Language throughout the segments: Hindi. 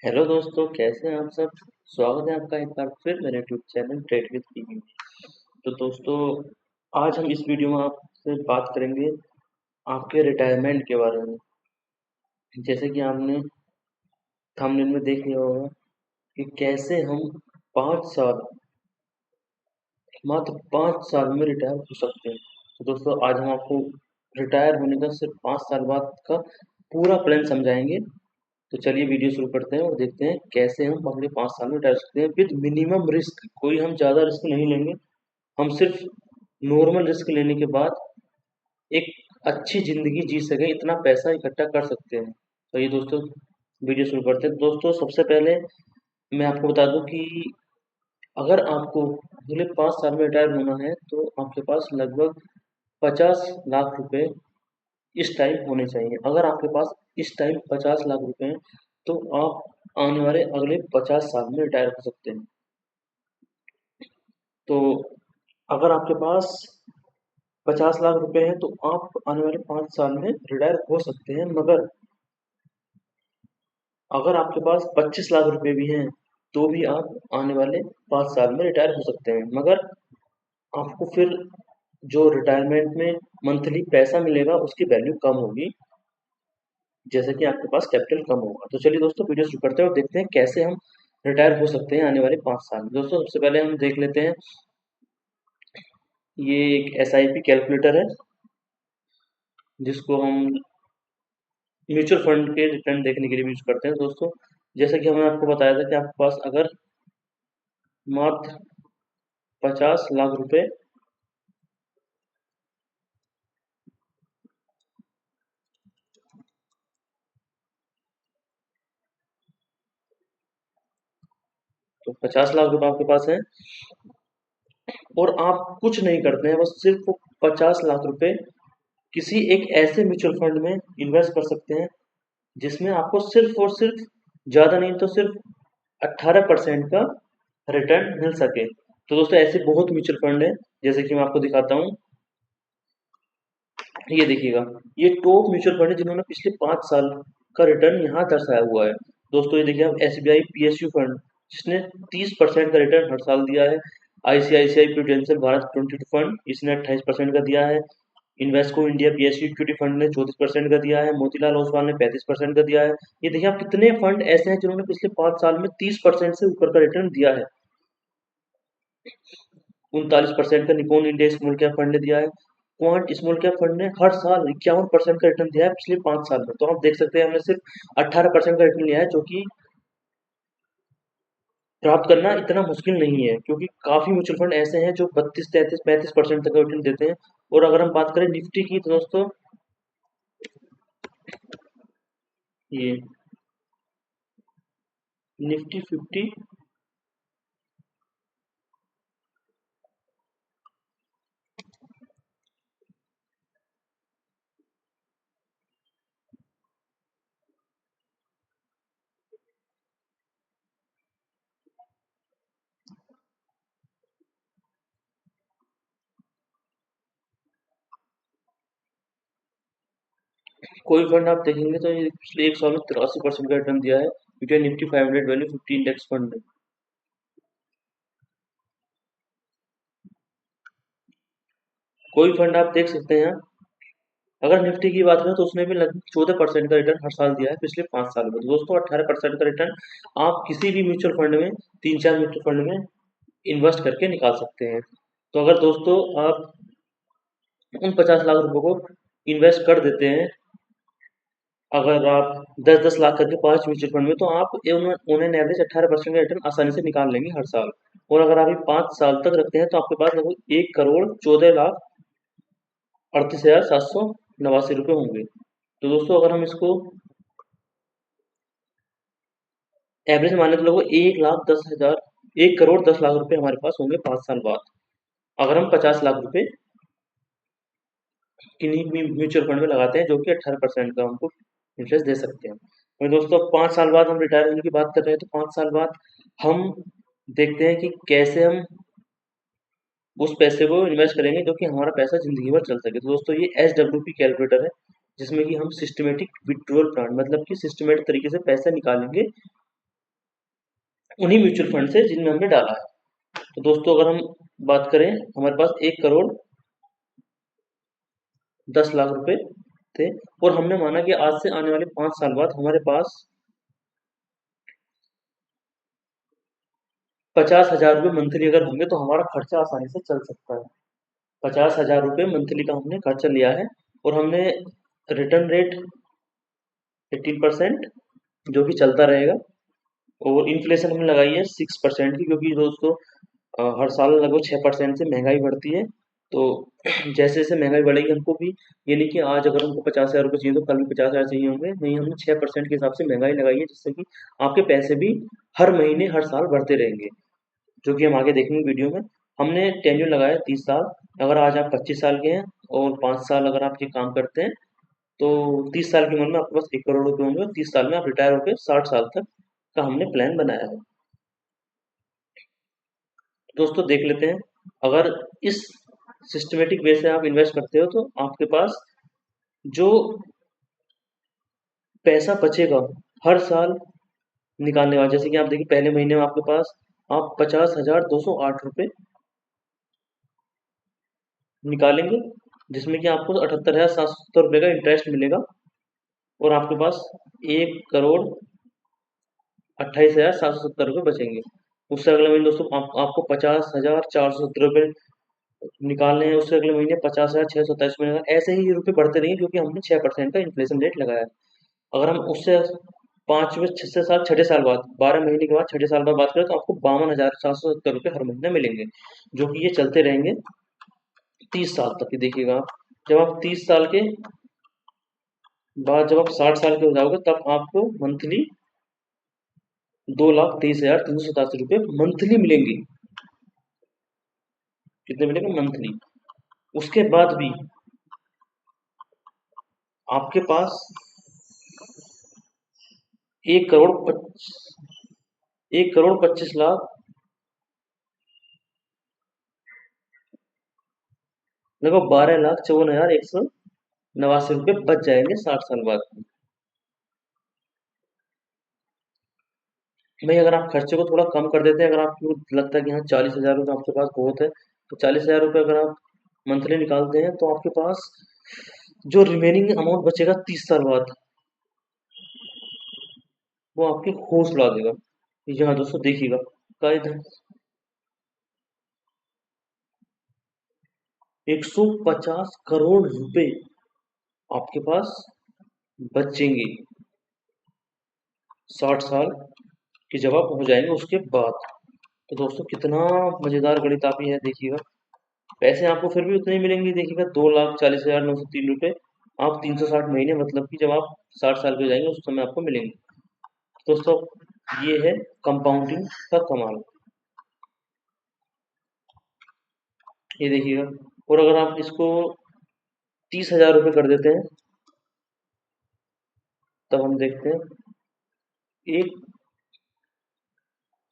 हेलो दोस्तों, कैसे हैं आप सब। स्वागत है आपका एक बार फिर मेरे YouTube channel trade with PV. तो दोस्तों, आज हम इस वीडियो में आपसे बात करेंगे आपके रिटायरमेंट के बारे में। जैसे कि आपने थंबनेल में देख लिया होगा कि कैसे हम 5 साल, मात्र 5 साल में रिटायर हो सकते हैं। तो दोस्तों, आज हम आपको रिटायर होने का सिर्फ 5 साल बाद का पूरा प्लान समझाएंगे। तो चलिए वीडियो शुरू करते हैं और देखते हैं कैसे हम अगले 5 साल में रिटायर हो सकते हैं विद मिनिमम रिस्क। कोई हम ज़्यादा रिस्क नहीं लेंगे, हम सिर्फ नॉर्मल रिस्क लेने के बाद एक अच्छी ज़िंदगी जी सकें, इतना पैसा इकट्ठा कर सकते हैं। तो ये दोस्तों, वीडियो शुरू करते हैं। दोस्तों, सबसे पहले मैं आपको बता दूं कि अगर आपको अगले 5 साल में रिटायर होना है तो आपके पास लगभग 50 लाख रुपए इस टाइम होने चाहिए। अगर आपके पास इस टाइम 50 लाख रुपए हैं तो आप आने वाले अगले 50 साल में रिटायर हो सकते हैं। तो अगर आपके पास 50 लाख रुपए हैं तो आप आने वाले 5 साल में रिटायर हो सकते हैं। मगर अगर आपके पास 25 लाख रुपए भी हैं तो भी आप आने वाले 5 साल में रिटायर हो सकते हैं। मगर आपको फिर जो रिटायरमेंट में मंथली पैसा मिलेगा उसकी वैल्यू कम होगी, जैसे कि आपके पास कैपिटल कम होगा। तो चलिए दोस्तों, वीडियो शुरू करते हैं और देखते हैं कैसे हम रिटायर हो सकते हैं आने वाले 5 साल में। दोस्तों, सबसे पहले हम देख लेते हैं, ये एक एसआईपी कैलकुलेटर है जिसको हम म्यूचुअल फंड के रिटर्न देखने के लिए यूज करते हैं। दोस्तों, जैसा कि हमने आपको बताया था कि आपके पास अगर मात्र 50 लाख रुपए तो 50 लाख रुपए आपके पास है और आप कुछ नहीं करते हैं, बस सिर्फ 50 लाख रुपए किसी एक ऐसे म्यूचुअल फंड में इन्वेस्ट कर सकते हैं जिसमें आपको सिर्फ और सिर्फ, ज्यादा नहीं तो सिर्फ 18% का रिटर्न मिल सके। तो दोस्तों, ऐसे बहुत म्यूचुअल फंड है, जैसे कि मैं आपको दिखाता हूँ। ये देखिएगा, ये टॉप म्यूचुअल फंड है जिन्होंने पिछले 5 साल का रिटर्न यहाँ दर्शाया हुआ है। दोस्तों, ये देखिए आप, एसबीआई पीएसयू फंड जिसने 30% का रिटर्न हर साल दिया है। आईसीआईसीआई प्रूडेंशियल भारत 22 फंड, इसने 28% का दिया है। Invesco India PSU equity fund ने 34% का दिया है। मोतीलाल ओसवाल ने 35% का दिया है। ये देखिए आप, कितने फंड ऐसे हैं जिन्होंने पिछले 5 साल में 30% से ऊपर का रिटर्न दिया है। 39% का Nippon India small cap fund ने दिया है। क्वांट स्मॉल कैप फंड ने हर साल 51% का रिटर्न दिया है पिछले 5 साल में। तो आप देख सकते हैं, हमने सिर्फ 18% का रिटर्न लिया है, जो कि प्राप्त करना इतना मुश्किल नहीं है, क्योंकि काफी म्यूचुअल फंड ऐसे हैं जो 32, 33, 35% तक का रिटर्न देते हैं। और अगर हम बात करें निफ्टी की, तो दोस्तों ये निफ्टी 50, कोई फंड आप देखेंगे तो ये पिछले 1 साल में 83% का रिटर्न दिया है, क्योंकि निफ्टी 500 वैल्यू 50 इंडेक्स फंड है। कोई फंड आप देख सकते हैं, अगर निफ्टी की बात करें तो उसने भी लगभग 14% का रिटर्न हर साल दिया है पिछले 5 साल में। तो दोस्तों, 18% का रिटर्न आप किसी भी म्यूचुअल फंड में, 3 4 म्यूचुअल फंड में इन्वेस्ट करके निकाल सकते हैं। तो अगर दोस्तों आप उन 50 लाख रुपए को इन्वेस्ट कर देते हैं, अगर आप 10 10 लाख करके 5 म्यूचुअल फंड में, तो आप उन्हें एवरेज 18% का रिटर्न आसानी से निकाल लेंगे हर साल। और अगर आप ये 5 साल तक रखते हैं तो आपके पास लगभग 1 करोड़ 14 लाख 38 हजार 789 रुपये होंगे। तो दोस्तों, अगर हम इसको एवरेज माने तो लगभग 1 लाख 10 हजार, 1 करोड़ 10 लाख रुपए हमारे पास होंगे 5 साल बाद, अगर हम 50 लाख रुपए किन्हीं भी म्यूचुअल फंड में लगाते हैं जो कि 18% का हमको इंटरेस्ट दे सकते हैं। और दोस्तों, 5 साल बाद हम रिटायर होने की बात कर रहे हैं, तो 5 साल बाद हम देखते हैं कि कैसे हम उस पैसे को इन्वेस्ट करेंगे जो कि हमारा पैसा जिंदगी भर चल सके। तो दोस्तों, ये SWP कैलकुलेटर है जिसमें कि हम सिस्टमेटिक विड्रॉल प्लान, मतलब कि सिस्टमेटिक तरीके से पैसे निकालेंगे उन्हीं म्यूचुअल फंड से जिनमें हमने डाला है। तो दोस्तों अगर हम बात करें, हमारे पास 1,10,00,000 रुपए थे, और हमने माना कि आज से आने वाले 5 साल बाद हमारे पास 50,000 रुपये मंथली अगर होंगे तो हमारा खर्चा आसानी से चल सकता है। 50,000 रुपये मंथली का हमने खर्चा लिया है, और हमने रिटर्न रेट 18% जो कि चलता रहेगा, और इन्फ्लेशन हमने लगाई है 6% की, क्योंकि दोस्तों हर साल लगभग 6% से महंगाई बढ़ती है। तो जैसे जैसे महंगाई बढ़ेगी हमको भी, ये नहीं कि आज अगर हमको 50,000 रुपये चाहिए तो कल भी 50,000 चाहिए होंगे, नहीं, हमने 6% के हिसाब से महंगाई लगाई है, जिससे कि आपके पैसे भी हर महीने हर साल बढ़ते रहेंगे, जो कि हम आगे देखेंगे वीडियो में। हमने टेन्योर लगाया 30 साल। अगर आज आप 25 साल के हैं और 5 साल अगर आप ये काम करते हैं, तो 30 साल की उम्र में आपके पास 1 करोड़ रुपये होंगे, और 30 साल में आप रिटायर होकर 60 साल तक का हमने प्लान बनाया है। दोस्तों देख लेते हैं, अगर इस सिस्टमेटिक वे से आप इन्वेस्ट करते हो तो आपके पास जो पैसा बचेगा हर साल निकालने वाला, जैसे कि आप देखिए पहले महीने में आपके पास आप 50,208 रुपये निकालेंगे, जिसमें कि आपको 78,770 रुपये का इंटरेस्ट मिलेगा, और आपके पास 1,28,770 रुपये बचेंगे। उससे अगले महीने दोस्तों आपको 50,470 रुपये निकालने हैं, उससे अगले महीने 50,627 मिलेगा। ऐसे ही ये रुपये बढ़ते रहेंगे, क्योंकि हमने 6% का इन्फ्लेशन रेट लगाया है। अगर हम उससे पाँचवें छठे साल छठे साल बाद 12 महीने के बाद छठे साल बाद बात करें, तो आपको 52,770 रुपये हर महीने मिलेंगे, जो कि ये चलते रहेंगे 30 साल तक। ही देखिएगा आप, जब आप 30 साल के बाद जब आप 60 साल के हो जाओगे, तब आपको मंथली 2,23,387 रुपये मंथली मिलेंगे। कितने मिलेंगे मंथली? उसके बाद भी आपके पास 1,25,00,000 लगभग 12,54,189 रुपये बच जाएंगे 60 साल बाद। भाई अगर आप खर्चे को थोड़ा कम कर देते हैं, अगर आपको लगता है कि हाँ 40,000 रुपये आपके पास बहुत है, तो 40,000 रुपये अगर आप मंथली निकालते हैं, तो आपके पास जो रिमेनिंग अमाउंट बचेगा 30 साल बाद, वो आपके होश उड़ा देगा। यहाँ दोस्तों देखिएगा, कायदे 150 करोड़ रुपए आपके पास बचेंगे 60 साल की जब आप हो जाएंगे उसके बाद। तो दोस्तों कितना मजेदार गणित आप ये है देखिएगा। पैसे आपको फिर भी उतने ही मिलेंगे, देखिएगा 2,40,903 रुपये। आप 360 महीने, मतलब कि जब आप 60 साल के हो जाएंगे उस समय आपको मिलेंगे। दोस्तों ये है कंपाउंडिंग का कमाल, ये देखिएगा। और अगर आप इसको 30,000 रुपये कर देते हैं, तब हम देखते हैं एक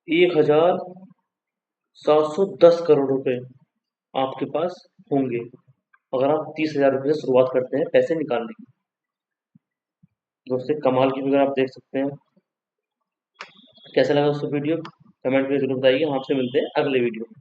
1,710 करोड़ रुपए आपके पास होंगे, अगर आप 30,000 रुपये से शुरुआत करते हैं पैसे निकालने की। दोस्तों कमाल की फिगर आप देख सकते हैं। कैसा लगा दोस्तों वीडियो? कमेंट में जरूर बताइए। हम आपसे मिलते हैं अगले वीडियो में।